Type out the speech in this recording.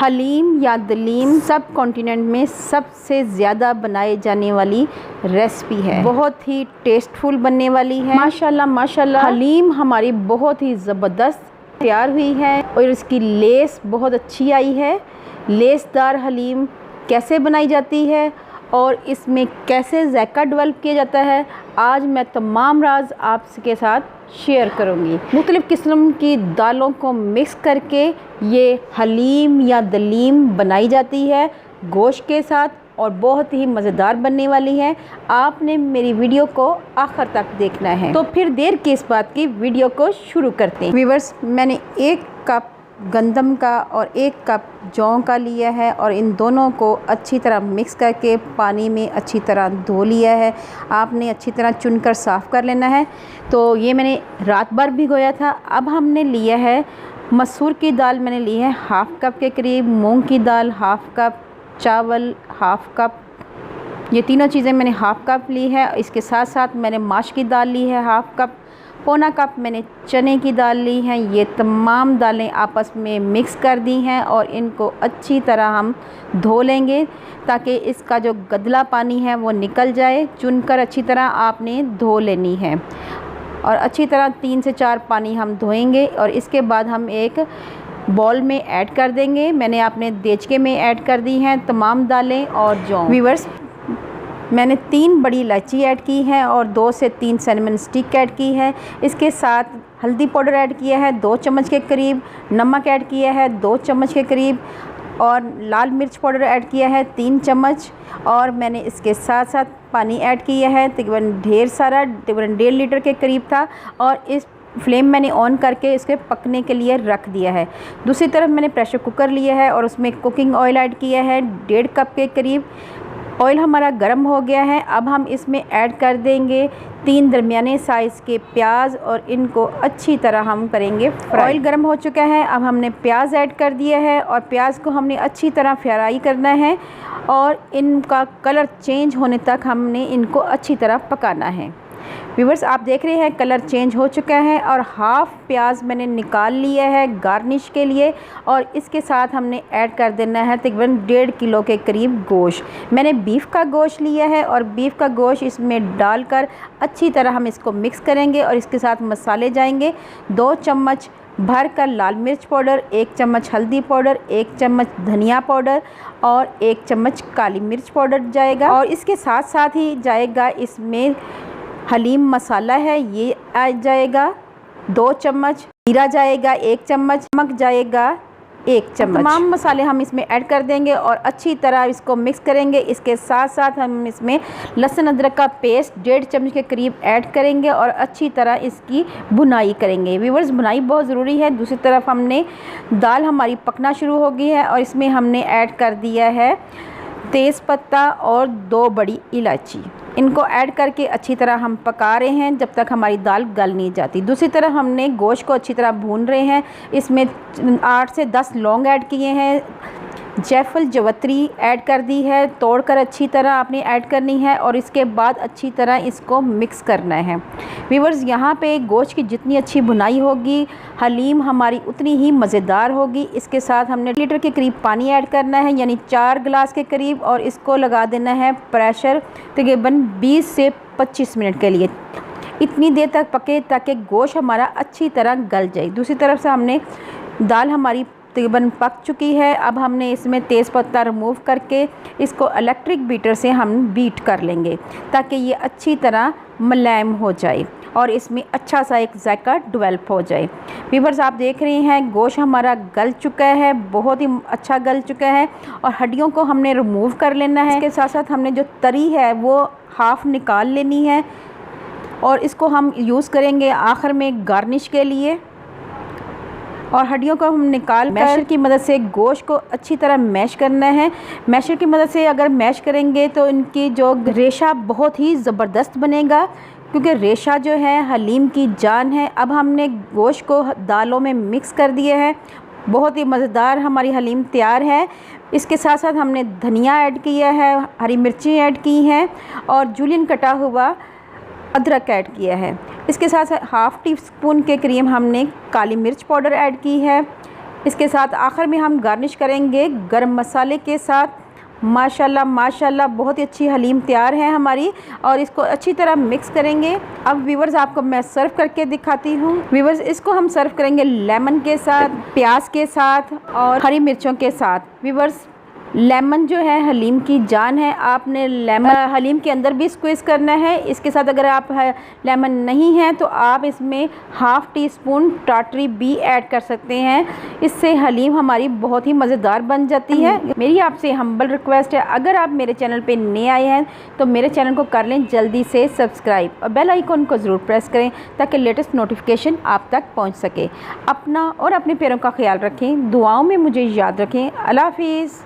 हलीम या दलीम सब कॉन्टिनेंट में सबसे ज़्यादा बनाए जाने वाली रेसिपी है। बहुत ही टेस्टफुल बनने वाली है। माशाल्लाह माशाल्लाह हलीम हमारी बहुत ही ज़बरदस्त तैयार हुई है और इसकी लेस बहुत अच्छी आई है। लेसदार हलीम कैसे बनाई जाती है और इसमें कैसे जायका डेवलप किया जाता है, आज मैं तमाम राज आपके साथ शेयर करूंगी। मुख्तलिफ़ किस्म की दालों को मिक्स करके ये हलीम या दलीम बनाई जाती है गोश्त के साथ और बहुत ही मज़ेदार बनने वाली है। आपने मेरी वीडियो को आखिर तक देखना है। तो फिर देर किस बात की, वीडियो को शुरू करते हैं। व्यूअर्स, मैंने 1 कप गंदम का और 1 कप जौ का लिया है और इन दोनों को अच्छी तरह मिक्स करके पानी में अच्छी तरह धो लिया है। आपने अच्छी तरह चुनकर साफ़ कर लेना है। तो ये मैंने रात भर भिगोया था। अब हमने लिया है मसूर की दाल, मैंने ली है हाफ़ कप के करीब, मूंग की दाल हाफ़ कप, चावल हाफ़ कप, ये तीनों चीज़ें मैंने हाफ़ कप ली है। इसके साथ साथ मैंने माश की दाल ली है हाफ़ कप, पौना कप मैंने चने की दाल ली है। ये तमाम दालें आपस में मिक्स कर दी हैं और इनको अच्छी तरह हम धो लेंगे ताकि इसका जो गदला पानी है वो निकल जाए। चुनकर अच्छी तरह आपने धो लेनी है और अच्छी तरह 3 से 4 पानी हम धोएंगे और इसके बाद हम एक बॉल में ऐड कर देंगे। मैंने अपने देचके में ऐड कर दी हैं तमाम दालें और जौ। व्यूअर्स, मैंने 3 बड़ी इलायची ऐड की है और 2 से 3 सिनेमन स्टिक ऐड की है। इसके साथ हल्दी पाउडर ऐड किया है 2 चम्मच के करीब, नमक ऐड किया है 2 चम्मच के करीब और लाल मिर्च पाउडर ऐड किया है 3 चम्मच और मैंने इसके साथ साथ पानी ऐड किया है तकरीबन ढेर सारा, तकरीबन 1.5 लीटर के करीब था और इस फ्लेम मैंने ऑन करके इसके पकने के लिए रख दिया है। दूसरी तरफ मैंने प्रेशर कुकर लिया है और उसमें कुकिंग ऑयल ऐड किया है 1.5 कप के करीब। ऑयल हमारा गर्म हो गया है। अब हम इसमें ऐड कर देंगे 3 दरमियाने साइज़ के प्याज और इनको अच्छी तरह हम करेंगे फ्राई। ऑयल गर्म हो चुका है। अब हमने प्याज ऐड कर दिया है और प्याज को हमने अच्छी तरह फ्राई करना है और इनका कलर चेंज होने तक हमने इनको अच्छी तरह पकाना है। व्यूअर्स, आप देख रहे हैं कलर चेंज हो चुका है और हाफ़ प्याज मैंने निकाल लिया है गार्निश के लिए और इसके साथ हमने ऐड कर देना है तकरीबन 1.5 किलो के करीब गोश्त। मैंने बीफ का गोश्त लिया है और बीफ का गोश्त इसमें डालकर अच्छी तरह हम इसको मिक्स करेंगे और इसके साथ मसाले जाएंगे 2 चम्मच भर कर लाल मिर्च पाउडर, 1 चम्मच हल्दी पाउडर, 1 चम्मच धनिया पाउडर और 1 चम्मच काली मिर्च पाउडर जाएगा और इसके साथ साथ ही जाएगा इसमें हलीम मसाला है, ये आ जाएगा 2 चम्मच, जीरा जाएगा 1 चम्मच, नमक जाएगा 1 चम्मच। तमाम मसाले हम इसमें ऐड कर देंगे और अच्छी तरह इसको मिक्स करेंगे। इसके साथ साथ हम इसमें लहसुन अदरक का पेस्ट 1.5 चम्मच के करीब ऐड करेंगे और अच्छी तरह इसकी भुनाई करेंगे। व्यूअर्स, भुनाई बहुत ज़रूरी है। दूसरी तरफ हमने दाल हमारी पकना शुरू हो गई है और इसमें हमने ऐड कर दिया है तेज़पत्ता और 2 बड़ी इलायची। इनको ऐड करके अच्छी तरह हम पका रहे हैं जब तक हमारी दाल गल नहीं जाती। दूसरी तरफ हमने गोश्त को अच्छी तरह भून रहे हैं। इसमें 8 से 10 लौंग ऐड किए हैं, जायफल जवत्री ऐड कर दी है, तोड़कर अच्छी तरह आपने ऐड करनी है और इसके बाद अच्छी तरह इसको मिक्स करना है। व्यूअर्स, यहाँ पे गोश्त की जितनी अच्छी भुनाई होगी हलीम हमारी उतनी ही मज़ेदार होगी। इसके साथ हमने 1 लीटर के करीब पानी ऐड करना है यानी 4 गिलास के करीब और इसको लगा देना है प्रेशर तकरीबन 20 से 25 मिनट के लिए। इतनी देर तक पके ताकि गोश्त हमारा अच्छी तरह गल जाए। दूसरी तरफ से हमने दाल हमारी तकरीबन पक चुकी है। अब हमने इसमें तेज़पत्ता रिमूव करके इसको इलेक्ट्रिक बीटर से हम बीट कर लेंगे ताकि ये अच्छी तरह मुलायम हो जाए और इसमें अच्छा सा एक जायका डेवलप हो जाए। व्यूअर्स, आप देख रहे हैं गोश्त हमारा गल चुका है, बहुत ही अच्छा गल चुका है और हड्डियों को हमने रिमूव कर लेना है। इसके साथ साथ हमने जो तरी है वो हाफ़ निकाल लेनी है और इसको हम यूज़ करेंगे आखिर में गार्निश के लिए। और हड्डियों को हम निकाल मैशर की मदद से गोश्त को अच्छी तरह मैश करना है। मैशर की मदद से अगर मैश करेंगे तो इनकी जो रेशा बहुत ही ज़बरदस्त बनेगा क्योंकि रेशा जो है हलीम की जान है। अब हमने गोश्त को दालों में मिक्स कर दिया है, बहुत ही मज़ेदार हमारी हलीम तैयार है। इसके साथ साथ हमने धनिया ऐड किया है, हरी मिर्ची ऐड की हैं और जूलियन कटा हुआ अदरक ऐड किया है। इसके साथ साथ हाफ़ टी स्पून के करीब हमने काली मिर्च पाउडर ऐड की है, इसके साथ आखिर में हम गार्निश करेंगे गरम मसाले के साथ। माशाल्लाह माशाल्लाह बहुत ही अच्छी हलीम तैयार है हमारी, और इसको अच्छी तरह मिक्स करेंगे। अब व्यूवर्स आपको मैं सर्व करके दिखाती हूँ। व्यूवर्स इसको हम सर्व करेंगे लेमन के साथ, प्याज के साथ और हरी मिर्चों के साथ। व्यूवर्स लेमन जो है हलीम की जान है, आपने लेमन हलीम के अंदर भी स्क्वीज़ करना है। इसके साथ अगर आप लेमन नहीं है तो आप इसमें हाफ़ टी स्पून टाटरी भी ऐड कर सकते हैं। इससे हलीम हमारी बहुत ही मज़ेदार बन जाती है। मेरी आपसे हम्बल रिक्वेस्ट है, अगर आप मेरे चैनल पे नए आए हैं तो मेरे चैनल को कर लें जल्दी से सब्सक्राइब और बेल आइकन को ज़रूर प्रेस करें ताकि लेटेस्ट नोटिफिकेशन आप तक पहुँच सके। अपना और अपने प्यारों का ख्याल रखें, दुआओं में मुझे याद रखें। अल्लाह हाफिज़।